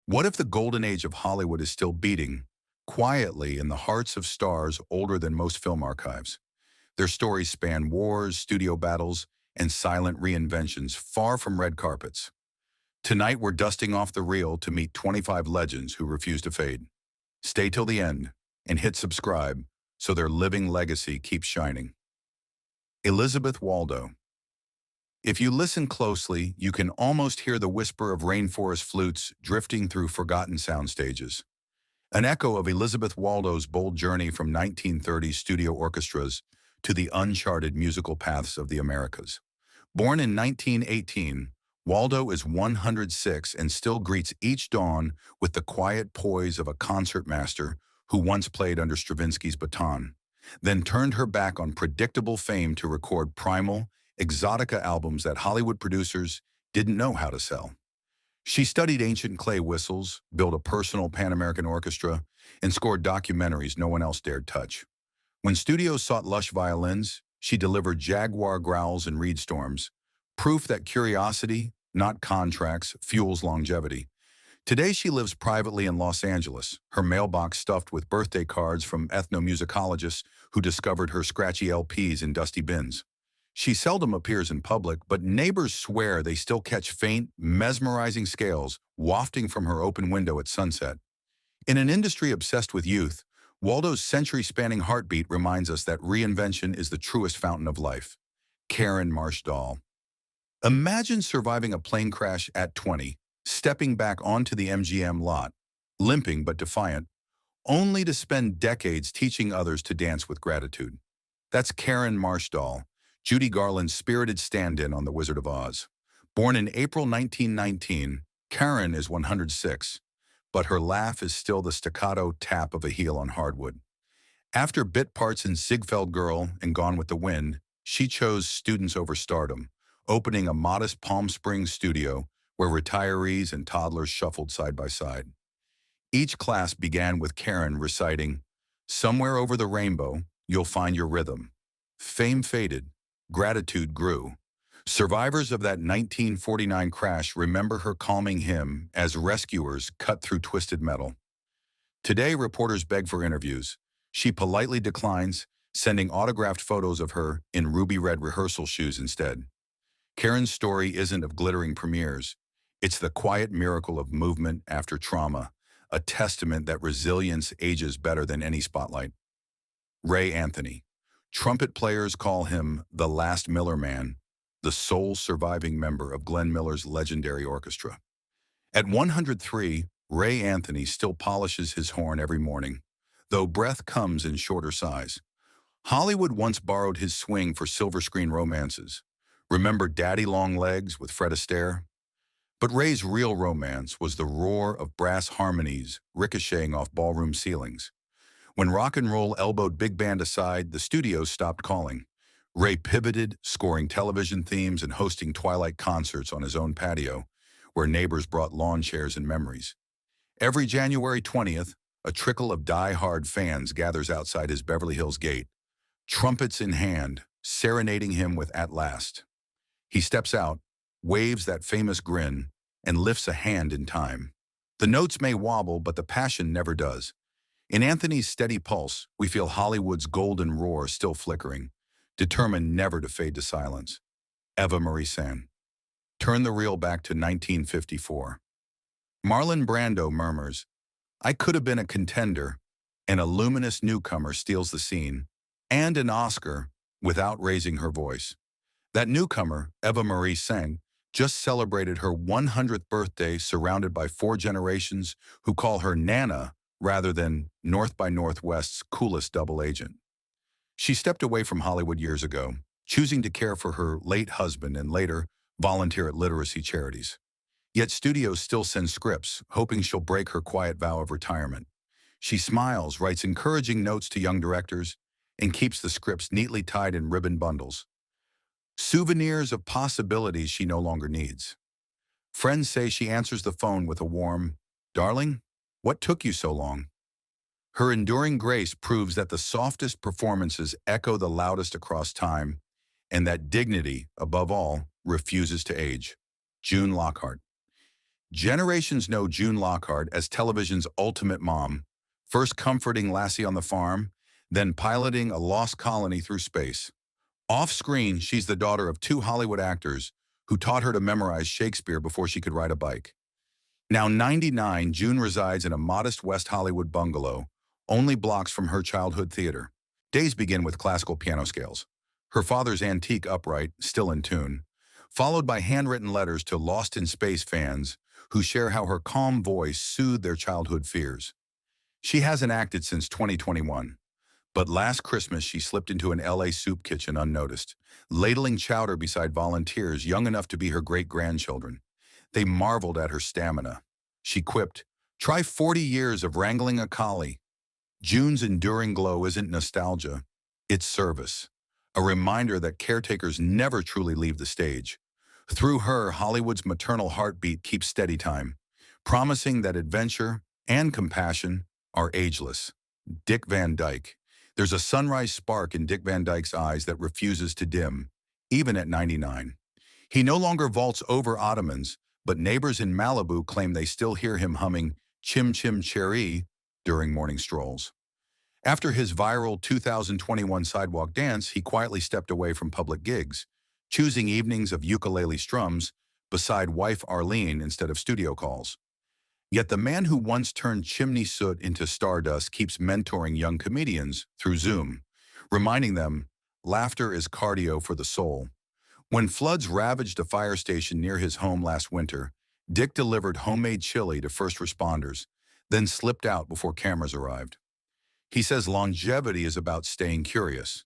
What if the golden age of Hollywood is still beating, quietly in the hearts of stars older than most film archives? Their stories span wars, studio battles, and silent reinventions far from red carpets. Tonight we're dusting off the reel to meet 25 legends who refuse to fade. Stay till the end and hit subscribe so their living legacy keeps shining. Elizabeth Waldo. If you listen closely, you can almost hear the whisper of rainforest flutes drifting through forgotten sound stages. An echo of Elizabeth Waldo's bold journey from 1930s studio orchestras to the uncharted musical paths of the Americas. Born in 1918, Waldo is 106 and still greets each dawn with the quiet poise of a concertmaster who once played under Stravinsky's baton, then turned her back on predictable fame to record primal, exotica albums that Hollywood producers didn't know how to sell. She studied ancient clay whistles, built a personal Pan-American orchestra, and scored documentaries no one else dared touch. When studios sought lush violins, she delivered jaguar growls and reed storms, proof that curiosity, not contracts, fuels longevity. Today she lives privately in Los Angeles, her mailbox stuffed with birthday cards from ethnomusicologists who discovered her scratchy LPs in dusty bins. She seldom appears in public, but neighbors swear they still catch faint, mesmerizing scales wafting from her open window at sunset. In an industry obsessed with youth, Waldo's century-spanning heartbeat reminds us that reinvention is the truest fountain of life. Caron Marsh-Doll. Imagine surviving a plane crash at 20, stepping back onto the MGM lot, limping but defiant, only to spend decades teaching others to dance with gratitude. That's Caron Marsh-Doll, Judy Garland's spirited stand-in on The Wizard of Oz. Born in April 1919, Caron is 106, but her laugh is still the staccato tap of a heel on hardwood. After bit parts in Ziegfeld Girl and Gone with the Wind, she chose students over stardom, opening a modest Palm Springs studio where retirees and toddlers shuffled side by side. Each class began with Caron reciting, "Somewhere over the rainbow, you'll find your rhythm." Fame faded, gratitude grew. Survivors of that 1949 crash remember her calming hymn as rescuers cut through twisted metal. Today, reporters beg for interviews. She politely declines, sending autographed photos of her in ruby red rehearsal shoes instead. Caron's story isn't of glittering premieres. It's the quiet miracle of movement after trauma, a testament that resilience ages better than any spotlight. Ray Anthony. Trumpet players call him the last Miller Man, the sole surviving member of Glenn Miller's legendary orchestra. At 103, Ray Anthony still polishes his horn every morning, though breath comes in shorter sighs. Hollywood once borrowed his swing for silver screen romances. Remember Daddy Long Legs with Fred Astaire? But Ray's real romance was the roar of brass harmonies ricocheting off ballroom ceilings. When rock and roll elbowed big band aside, the studios stopped calling. Ray pivoted, scoring television themes and hosting twilight concerts on his own patio, where neighbors brought lawn chairs and memories. Every January 20th, a trickle of die-hard fans gathers outside his Beverly Hills gate, trumpets in hand, serenading him with "At Last." He steps out, waves that famous grin, and lifts a hand in time. The notes may wobble, but the passion never does. In Anthony's steady pulse, we feel Hollywood's golden roar still flickering, determined never to fade to silence. Eva Marie Saint. Turn the reel back to 1954. Marlon Brando murmurs, "I could have been a contender," and a luminous newcomer steals the scene, and an Oscar, without raising her voice. That newcomer, Eva Marie Saint, just celebrated her 100th birthday surrounded by 4 generations who call her Nana rather than North by Northwest's coolest double agent. She stepped away from Hollywood years ago, choosing to care for her late husband and later volunteer at literacy charities. Yet studios still send scripts, hoping she'll break her quiet vow of retirement. She smiles, writes encouraging notes to young directors, and keeps the scripts neatly tied in ribbon bundles. Souvenirs of possibilities she no longer needs. Friends say she answers the phone with a warm, "Darling, what took you so long?" Her enduring grace proves that the softest performances echo the loudest across time, and that dignity, above all, refuses to age. June Lockhart. Generations know June Lockhart as television's ultimate mom, first comforting Lassie on the farm, then piloting a lost colony through space. Off-screen, she's the daughter of two Hollywood actors who taught her to memorize Shakespeare before she could ride a bike. Now 99, June resides in a modest West Hollywood bungalow, only blocks from her childhood theater. Days begin with classical piano scales, her father's antique upright, still in tune, followed by handwritten letters to Lost in Space fans who share how her calm voice soothed their childhood fears. She hasn't acted since 2021, but last Christmas she slipped into an LA soup kitchen unnoticed, ladling chowder beside volunteers young enough to be her great-grandchildren. They marveled at her stamina. She quipped, "Try 40 years of wrangling a collie." June's enduring glow isn't nostalgia, it's service. A reminder that caretakers never truly leave the stage. Through her, Hollywood's maternal heartbeat keeps steady time, promising that adventure and compassion are ageless. Dick Van Dyke. There's a sunrise spark in Dick Van Dyke's eyes that refuses to dim, even at 99. He no longer vaults over ottomans, but neighbors in Malibu claim they still hear him humming Chim Chim Cheree during morning strolls. After his viral 2021 sidewalk dance, he quietly stepped away from public gigs, choosing evenings of ukulele strums beside wife Arlene instead of studio calls. Yet the man who once turned chimney soot into stardust keeps mentoring young comedians through Zoom, reminding them laughter is cardio for the soul. When floods ravaged a fire station near his home last winter, Dick delivered homemade chili to first responders, then slipped out before cameras arrived. He says longevity is about staying curious,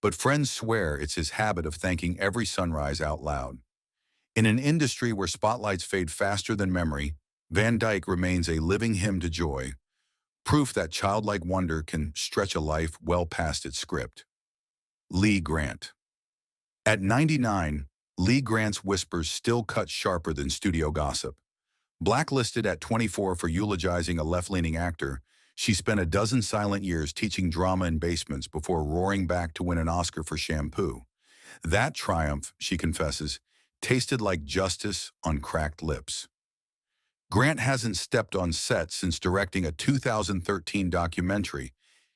but friends swear it's his habit of thanking every sunrise out loud. In an industry where spotlights fade faster than memory, Van Dyke remains a living hymn to joy, proof that childlike wonder can stretch a life well past its script. Lee Grant. At 99, Lee Grant's whispers still cut sharper than studio gossip. Blacklisted at 24 for eulogizing a left-leaning actor, she spent a dozen silent years teaching drama in basements before roaring back to win an Oscar for Shampoo. That triumph, she confesses, tasted like justice on cracked lips. Grant hasn't stepped on set since directing a 2013 documentary.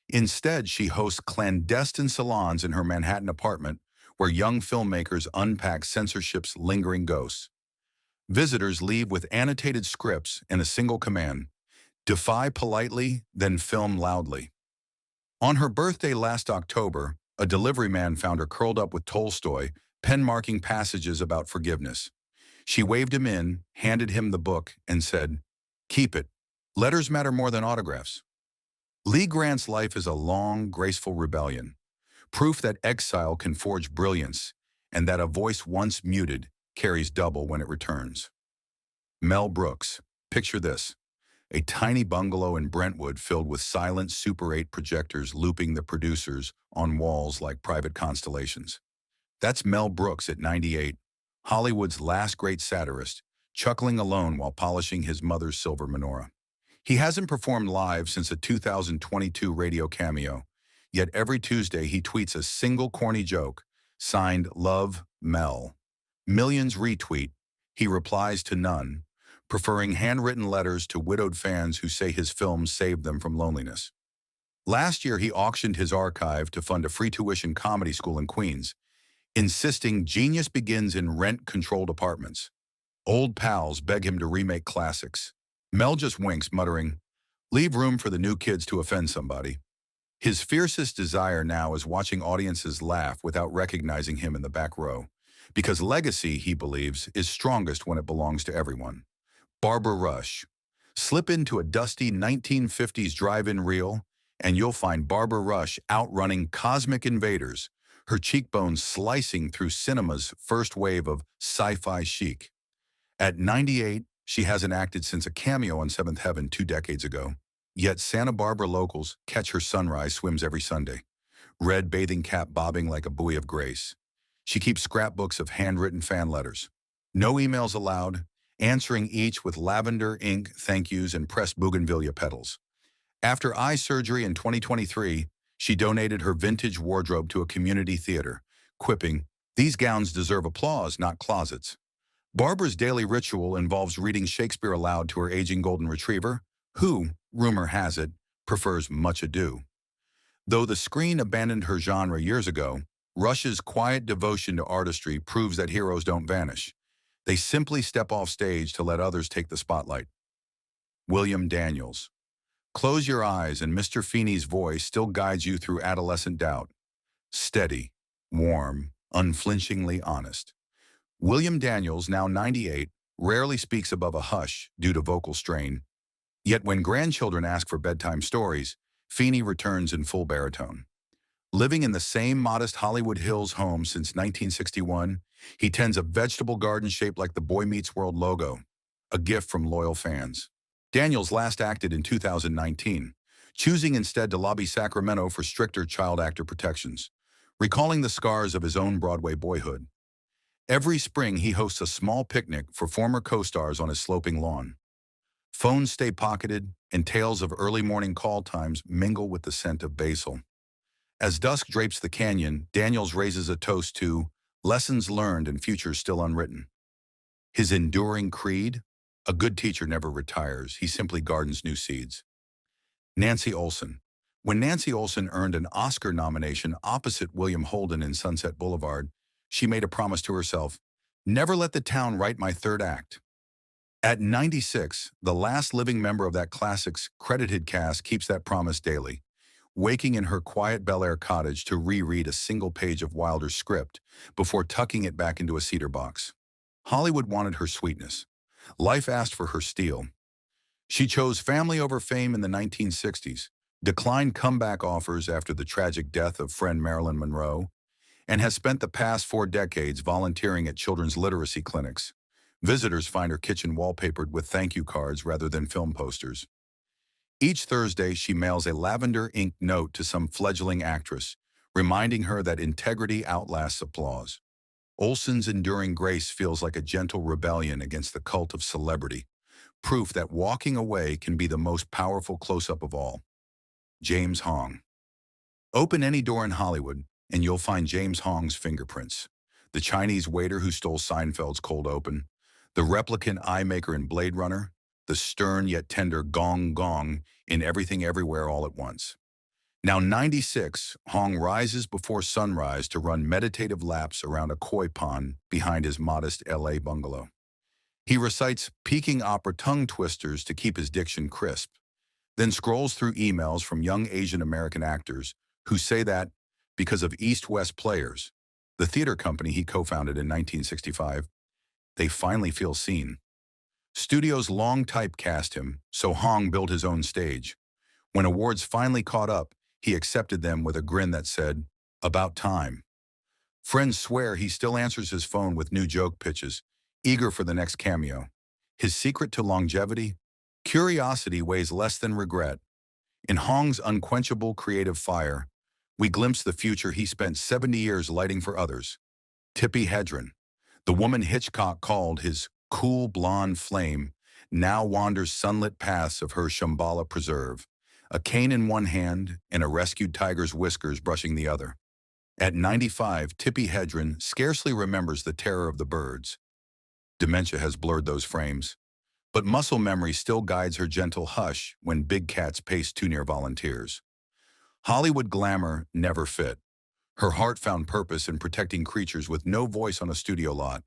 Instead, she hosts clandestine salons in her Manhattan apartment where young filmmakers unpack censorship's lingering ghosts. Visitors leave with annotated scripts and a single command: defy politely, then film loudly. On her birthday last October, a delivery man found her curled up with Tolstoy, pen-marking passages about forgiveness. She waved him in, handed him the book, and said, "Keep it. Letters matter more than autographs." Lee Grant's life is a long, graceful rebellion, proof that exile can forge brilliance and that a voice once muted carries double when it returns. Mel Brooks. Picture this: a tiny bungalow in Brentwood filled with silent Super 8 projectors looping the producers on walls like private constellations. That's Mel Brooks at 98, Hollywood's last great satirist, chuckling alone while polishing his mother's silver menorah. He hasn't performed live since a 2022 radio cameo, yet every Tuesday he tweets a single corny joke, signed Love, Mel. Millions retweet, he replies to none, preferring handwritten letters to widowed fans who say his films saved them from loneliness. Last year he auctioned his archive to fund a free tuition comedy school in Queens, insisting genius begins in rent-controlled apartments. Old pals beg him to remake classics. Mel just winks, muttering, "Leave room for the new kids to offend somebody." His fiercest desire now is watching audiences laugh without recognizing him in the back row, because legacy, he believes, is strongest when it belongs to everyone. Barbara Rush. Slip into a dusty 1950s drive-in reel, and you'll find Barbara Rush outrunning cosmic invaders, her cheekbones slicing through cinema's first wave of sci-fi chic. At 98, she hasn't acted since a cameo on Seventh Heaven 2 decades ago. Yet Santa Barbara locals catch her sunrise swims every Sunday, red bathing cap bobbing like a buoy of grace. She keeps scrapbooks of handwritten fan letters. No emails allowed, answering each with lavender ink thank yous and pressed bougainvillea petals. After eye surgery in 2023, she donated her vintage wardrobe to a community theater, quipping, "These gowns deserve applause, not closets." Barbara's daily ritual involves reading Shakespeare aloud to her aging golden retriever, who, rumor has it, prefers Much Ado. Though the screen abandoned her genre years ago, Rush's quiet devotion to artistry proves that heroes don't vanish. They simply step off stage to let others take the spotlight. William Daniels. Close your eyes and Mr. Feeney's voice still guides you through adolescent doubt. Steady, warm, unflinchingly honest. William Daniels, now 98, rarely speaks above a hush due to vocal strain. Yet when grandchildren ask for bedtime stories, Feeney returns in full baritone. Living in the same modest Hollywood Hills home since 1961, he tends a vegetable garden shaped like the Boy Meets World logo, a gift from loyal fans. Daniels last acted in 2019, choosing instead to lobby Sacramento for stricter child actor protections, recalling the scars of his own Broadway boyhood. Every spring, he hosts a small picnic for former co-stars on his sloping lawn. Phones stay pocketed, and tales of early morning call times mingle with the scent of basil. As dusk drapes the canyon, Daniels raises a toast to lessons learned and futures still unwritten. His enduring creed? A good teacher never retires, he simply gardens new seeds. Nancy Olson. When Nancy Olson earned an Oscar nomination opposite William Holden in Sunset Boulevard, she made a promise to herself, never let the town write my third act. At 96, the last living member of that classic's credited cast keeps that promise daily, waking in her quiet Bel Air cottage to reread a single page of Wilder's script before tucking it back into a cedar box. Hollywood wanted her sweetness. Life asked for her steel. She chose family over fame in the 1960s, declined comeback offers after the tragic death of friend Marilyn Monroe, and has spent the past 4 decades volunteering at children's literacy clinics. Visitors find her kitchen wallpapered with thank you cards rather than film posters. Each Thursday, she mails a lavender-inked note to some fledgling actress, reminding her that integrity outlasts applause. Olson's enduring grace feels like a gentle rebellion against the cult of celebrity, proof that walking away can be the most powerful close-up of all. James Hong. Open any door in Hollywood, and you'll find James Hong's fingerprints. The Chinese waiter who stole Seinfeld's cold open, the replicant eye maker in Blade Runner, the stern yet tender Gong Gong in Everything Everywhere All at Once. Now 96, Hong rises before sunrise to run meditative laps around a koi pond behind his modest LA bungalow. He recites peaking opera tongue twisters to keep his diction crisp, then scrolls through emails from young Asian American actors who say that, because of East-West Players, the theater company he co-founded in 1965, they finally feel seen. Studios long typecast him, so Hong built his own stage. When awards finally caught up, he accepted them with a grin that said, "About time." Friends swear he still answers his phone with new joke pitches, eager for the next cameo. His secret to longevity? Curiosity weighs less than regret. In Hong's unquenchable creative fire, we glimpse the future he spent 70 years lighting for others. Tippi Hedren, the woman Hitchcock called his cool blonde flame, now wanders sunlit paths of her Shambhala preserve, a cane in one hand and a rescued tiger's whiskers brushing the other. At 95, Tippi Hedren scarcely remembers the terror of the birds. Dementia has blurred those frames, but muscle memory still guides her gentle hush when big cats pace too near volunteers. Hollywood glamour never fit. Her heart found purpose in protecting creatures with no voice on a studio lot.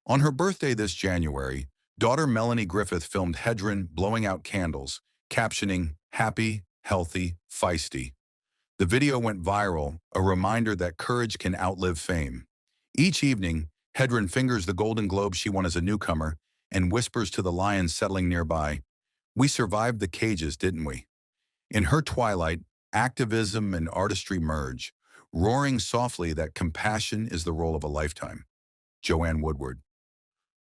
On her birthday this January, daughter Melanie Griffith filmed Hedren blowing out candles, captioning, "Happy, healthy, feisty." The video went viral, a reminder that courage can outlive fame. Each evening, Hedren fingers the Golden Globe she won as a newcomer and whispers to the lions settling nearby, "We survived the cages, didn't we?" In her twilight, activism and artistry merge, roaring softly that compassion is the role of a lifetime. Joanne Woodward.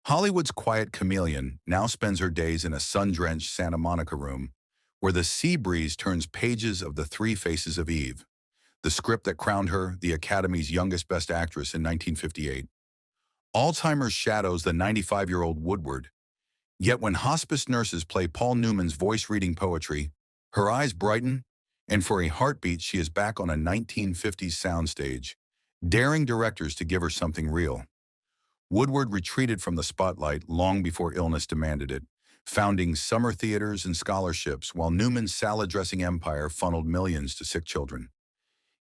Hollywood's quiet chameleon now spends her days in a sun-drenched Santa Monica room, where the sea breeze turns pages of The Three Faces of Eve, the script that crowned her the Academy's youngest Best Actress in 1958. Alzheimer's shadows the 95-year-old Woodward, yet when hospice nurses play Paul Newman's voice-reading poetry, her eyes brighten, and for a heartbeat she is back on a 1950s soundstage, daring directors to give her something real. Woodward retreated from the spotlight long before illness demanded it, founding summer theaters and scholarships while Newman's salad-dressing empire funneled millions to sick children.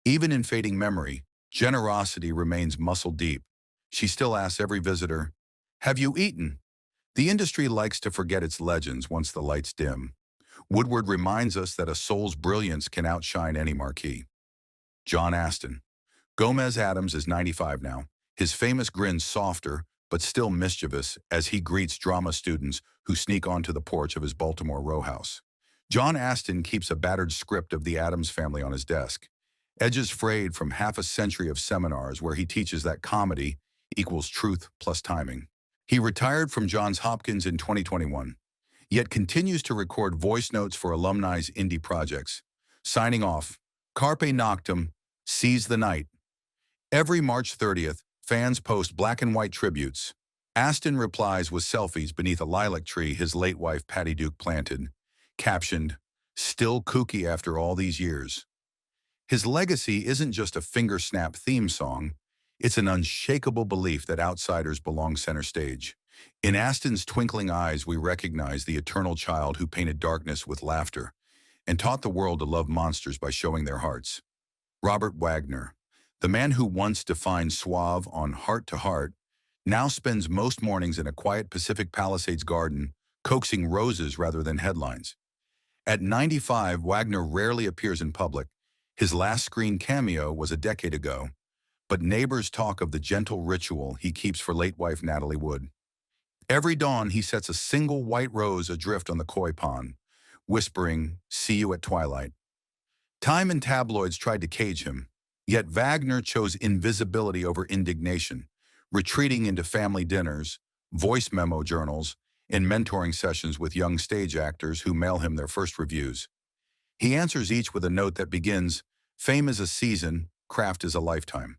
Even in fading memory, generosity remains muscle-deep. She still asks every visitor, "Have you eaten?" The industry likes to forget its legends once the lights dim. Woodward reminds us that a soul's brilliance can outshine any marquee. John Astin. Gomez Addams is 95 now, his famous grin softer but still mischievous as he greets drama students who sneak onto the porch of his Baltimore row house. John Astin keeps a battered script of the Addams family on his desk, edges frayed from half a century of seminars where he teaches that comedy equals truth plus timing. He retired from Johns Hopkins in 2021, yet continues to record voice notes for alumni's indie projects. Signing off, Carpe Noctem, seize the night. Every March 30th, fans post black and white tributes. Astin replies with selfies beneath a lilac tree his late wife Patty Duke planted, captioned, "Still kooky after all these years." His legacy isn't just a finger-snap theme song, it's an unshakable belief that outsiders belong center stage. In Astin's twinkling eyes, we recognize the eternal child who painted darkness with laughter and taught the world to love monsters by showing their hearts. Robert Wagner, the man who once defined suave on Heart to Heart, now spends most mornings in a quiet Pacific Palisades garden, coaxing roses rather than headlines. At 95, Wagner rarely appears in public. His last screen cameo was a decade ago, but neighbors talk of the gentle ritual he keeps for late wife Natalie Wood. Every dawn, he sets a single white rose adrift on the koi pond, whispering, "See you at twilight." Time and tabloids tried to cage him, yet Wagner chose invisibility over indignation, retreating into family dinners, voice memo journals, and mentoring sessions with young stage actors who mail him their first reviews. He answers each with a note that begins, "Fame is a season, craft is a lifetime."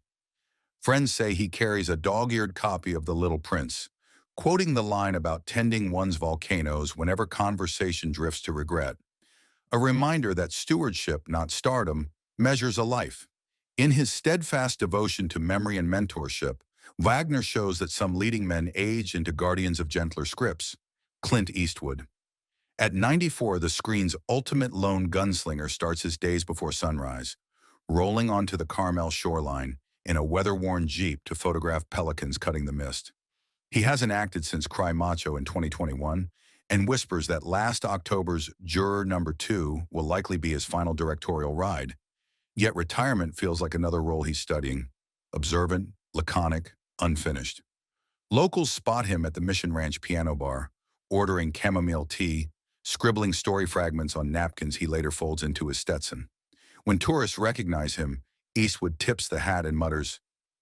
Friends say he carries a dog-eared copy of The Little Prince, quoting the line about tending one's volcanoes whenever conversation drifts to regret. A reminder that stewardship, not stardom, measures a life. In his steadfast devotion to memory and mentorship, Wagner shows that some leading men age into guardians of gentler scripts. Clint Eastwood. At 94, the screen's ultimate lone gunslinger starts his days before sunrise, rolling onto the Carmel shoreline in a weather-worn Jeep to photograph pelicans cutting the mist. He hasn't acted since Cry Macho in 2021 and whispers that last October's Juror Number 2 will likely be his final directorial ride. Yet retirement feels like another role he's studying, observant, laconic, unfinished. Locals spot him at the Mission Ranch piano bar, ordering chamomile tea, scribbling story fragments on napkins he later folds into his Stetson. When tourists recognize him, Eastwood tips the hat and mutters,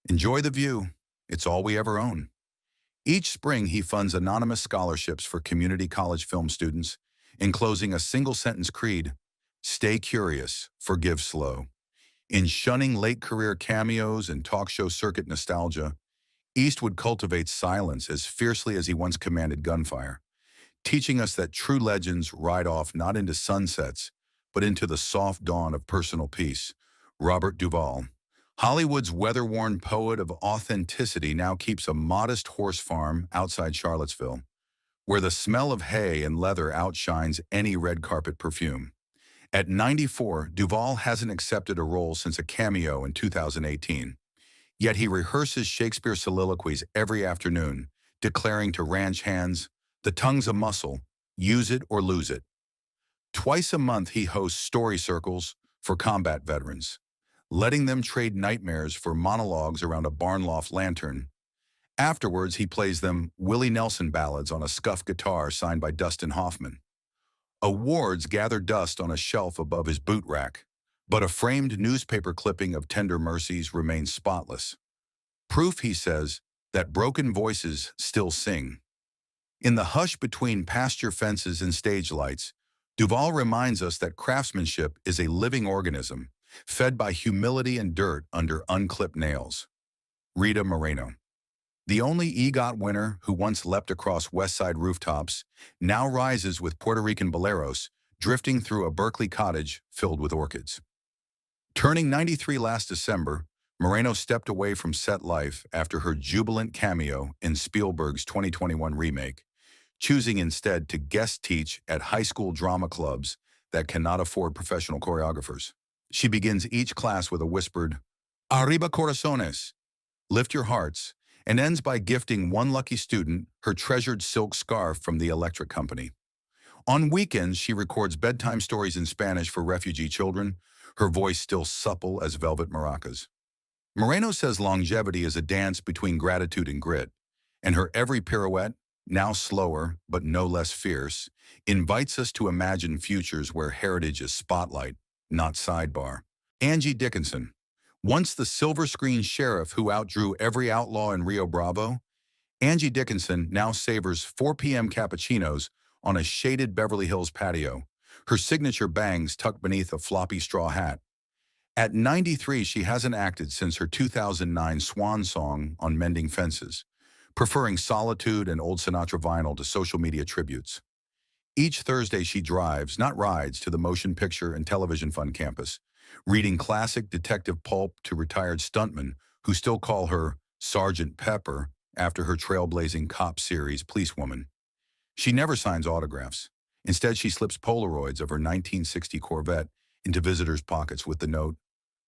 "Enjoy the view. It's all we ever own." Each spring, he funds anonymous scholarships for community college film students, enclosing a single-sentence creed, "Stay curious, forgive slow." In shunning late-career cameos and talk show circuit nostalgia, Eastwood cultivates silence as fiercely as he once commanded gunfire, teaching us that true legends ride off not into sunsets, but into the soft dawn of personal peace. Robert Duvall. Hollywood's weather-worn poet of authenticity now keeps a modest horse farm outside Charlottesville, where the smell of hay and leather outshines any red carpet perfume. At 94, Duvall hasn't accepted a role since a cameo in 2018. Yet he rehearses Shakespeare soliloquies every afternoon, declaring to ranch hands, "The tongue's a muscle, use it or lose it." Twice a month he hosts story circles for combat veterans, letting them trade nightmares for monologues around a barn loft lantern. Afterwards, he plays them Willie Nelson ballads on a scuffed guitar signed by Dustin Hoffman. Awards gather dust on a shelf above his boot rack, but a framed newspaper clipping of Tender Mercies remains spotless. Proof, he says, that broken voices still sing. In the hush between pasture fences and stage lights, Duvall reminds us that craftsmanship is a living organism, fed by humility and dirt under unclipped nails. Rita Moreno. The only EGOT winner who once leapt across West Side rooftops now rises with Puerto Rican boleros, drifting through a Berkeley cottage filled with orchids. Turning 93 last December, Moreno stepped away from set life after her jubilant cameo in Spielberg's 2021 remake, choosing instead to guest teach at high school drama clubs that cannot afford professional choreographers. She begins each class with a whispered, "Arriba corazones," lift your hearts, and ends by gifting one lucky student her treasured silk scarf from the electric company. On weekends, she records bedtime stories in Spanish for refugee children, her voice still supple as velvet maracas. Moreno says longevity is a dance between gratitude and grit, and her every pirouette, now slower but no less fierce, invites us to imagine futures where heritage is spotlight, not sidebar. Angie Dickinson, once the silver screen sheriff who outdrew every outlaw in Rio Bravo, Angie Dickinson now savors 4 p.m. cappuccinos on a shaded Beverly Hills patio, her signature bangs tucked beneath a floppy straw hat. At 93, she hasn't acted since her 2009 swan song on Mending Fences, preferring solitude and old Sinatra vinyl to social media tributes. Each Thursday she drives, not rides, to the Motion Picture and Television Fund campus, reading classic detective pulp to retired stuntmen who still call her Sergeant Pepper after her trailblazing cop series Policewoman. She never signs autographs. Instead, she slips Polaroids of her 1960 Corvette into visitors' pockets with the note,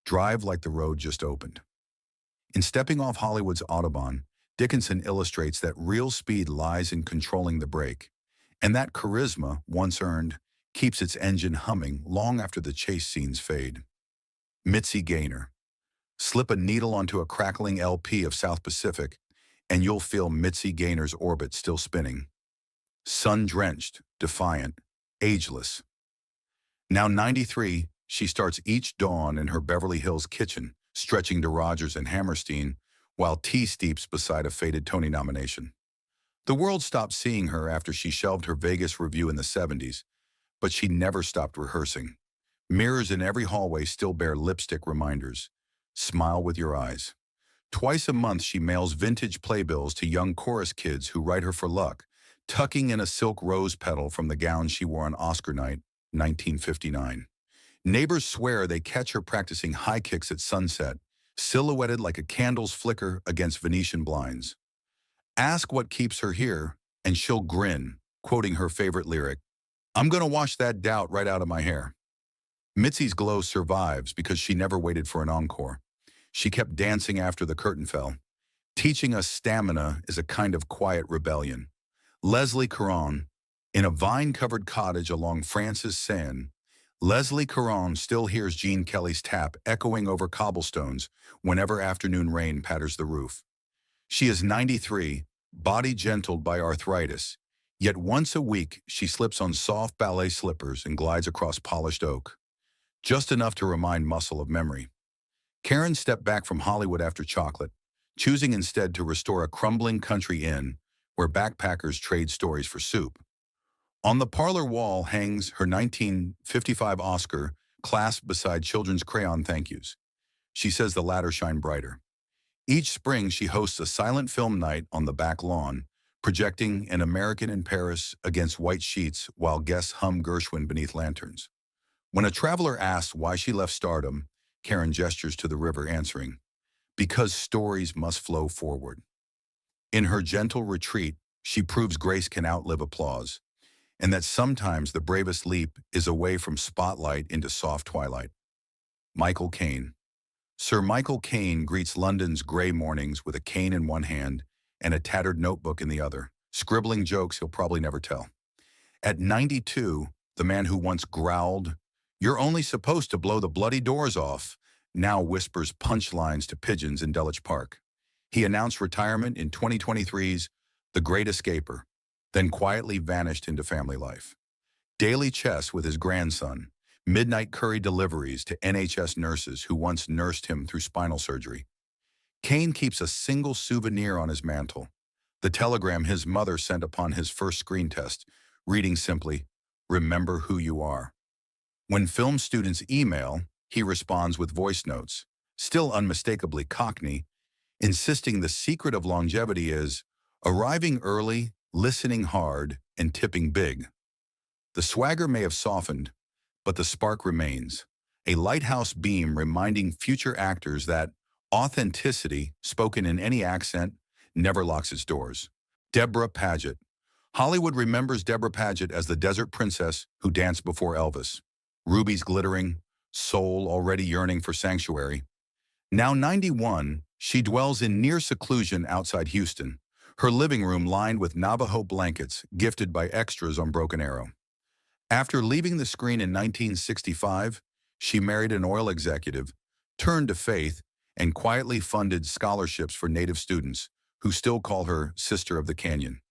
"Drive like the road just opened." In Stepping Off Hollywood's Autobahn, Dickinson illustrates that real speed lies in controlling the brake, and that charisma, once earned, keeps its engine humming long after the chase scenes fade. Mitzi Gaynor. Slip a needle onto a crackling LP of South Pacific, and you'll feel Mitzi Gaynor's orbit still spinning. Sun-drenched, defiant, ageless. Now 93, she starts each dawn in her Beverly Hills kitchen, stretching to Rogers and Hammerstein, while tea steeps beside a faded Tony nomination. The world stopped seeing her after she shelved her Vegas review in the 70s, but she never stopped rehearsing. Mirrors in every hallway still bear lipstick reminders. Smile with your eyes. Twice a month she mails vintage playbills to young chorus kids who write her for luck, tucking in a silk rose petal from the gown she wore on Oscar night, 1959. Neighbors swear they catch her practicing high kicks at sunset, silhouetted like a candle's flicker against Venetian blinds. Ask what keeps her here, and she'll grin, quoting her favorite lyric, "I'm gonna wash that doubt right out of my hair." Mitzi's glow survives because she never waited for an encore. She kept dancing after the curtain fell, teaching us stamina is a kind of quiet rebellion. Leslie Caron, in a vine-covered cottage along Francis Seine, Leslie Caron still hears Gene Kelly's tap echoing over cobblestones whenever afternoon rain patters the roof. She is 93, body gentled by arthritis, yet once a week she slips on soft ballet slippers and glides across polished oak, just enough to remind muscle of memory. Caron stepped back from Hollywood after Chocolate, choosing instead to restore a crumbling country inn where backpackers trade stories for soup. On the parlor wall hangs her 1955 Oscar clasped beside children's crayon thank yous. She says the latter shine brighter. Each spring she hosts a silent film night on the back lawn, projecting An American in Paris against white sheets while guests hum Gershwin beneath lanterns. When a traveler asks why she left stardom, Caron gestures to the river answering, "Because stories must flow forward." In her gentle retreat, she proves grace can outlive applause, and that sometimes the bravest leap is away from spotlight into soft twilight. Michael Caine. Sir Michael Caine greets London's grey mornings with a cane in one hand and a tattered notebook in the other, scribbling jokes he'll probably never tell. At 92, the man who once growled, "You're only supposed to blow the bloody doors off," now whispers punchlines to pigeons in Dulwich Park. He announced retirement in 2023's The Great Escaper, then quietly vanished into family life. Daily chess with his grandson, midnight curry deliveries to NHS nurses who once nursed him through spinal surgery. Caine keeps a single souvenir on his mantle, the telegram his mother sent upon his first screen test, reading simply, "Remember who you are." When film students email, he responds with voice notes, still unmistakably Cockney, insisting the secret of longevity is arriving early, listening hard, and tipping big. The swagger may have softened, but the spark remains, a lighthouse beam reminding future actors that, Authenticity, spoken in any accent, never locks its doors. Debra Paget. Hollywood remembers Debra Paget as the desert princess who danced before Elvis. Rubies glittering, soul already yearning for sanctuary. Now 91, she dwells in near seclusion outside Houston, her living room lined with Navajo blankets gifted by extras on Broken Arrow. After leaving the screen in 1965, she married an oil executive, turned to faith, and quietly funded scholarships for Native students, who still call her Sister of the Canyon.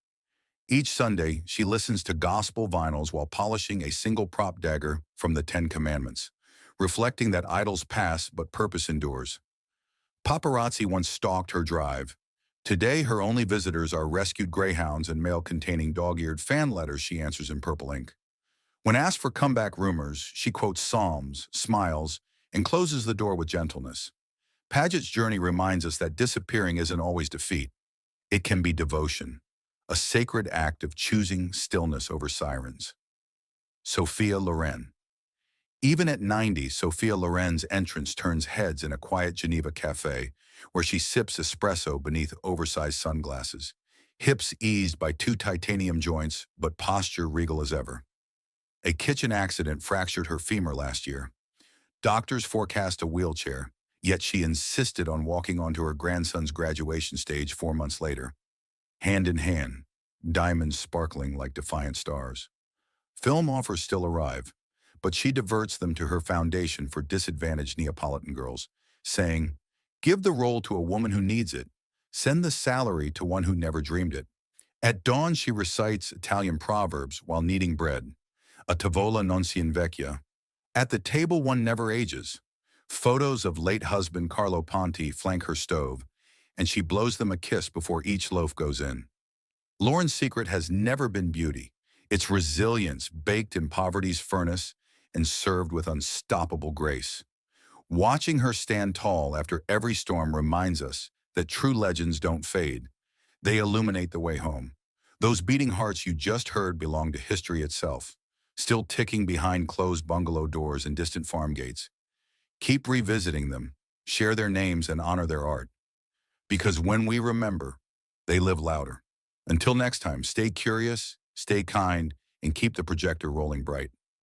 Each Sunday, she listens to gospel vinyls while polishing a single prop dagger from the Ten Commandments, reflecting that idols pass but purpose endures. Paparazzi once stalked her drive. Today, her only visitors are rescued greyhounds and mail-containing dog-eared fan letters she answers in purple ink. When asked for comeback rumors, she quotes Psalms, smiles, and closes the door with gentleness. Paget's journey reminds us that disappearing isn't always defeat. It can be devotion, a sacred act of choosing stillness over sirens. Sophia Loren. Even at 90, Sophia Loren's entrance turns heads in a quiet Geneva cafe where she sips espresso beneath oversized sunglasses, hips eased by two titanium joints, but posture regal as ever. A kitchen accident fractured her femur last year. Doctors forecast a wheelchair, yet she insisted on walking onto her grandson's graduation stage 4 months later. Hand in hand, diamonds sparkling like defiant stars. Film offers still arrive, but she diverts them to her foundation for disadvantaged Neapolitan girls, saying, "Give the role to a woman who needs it. Send the salary to one who never dreamed it." At dawn, she recites Italian proverbs while kneading bread. A tavola non si invecchia. At the table, one never ages. Photos of late husband Carlo Ponti flank her stove, and she blows them a kiss before each loaf goes in. Loren's secret has never been beauty. It's resilience baked in poverty's furnace and served with unstoppable grace. Watching her stand tall after every storm reminds us that true legends don't fade. They illuminate the way home. Those beating hearts you just heard belong to history itself, still ticking behind closed bungalow doors and distant farm gates. Keep revisiting them, share their names, and honor their art. Because when we remember, they live louder. Until next time, stay curious, stay kind, and keep the projector rolling bright.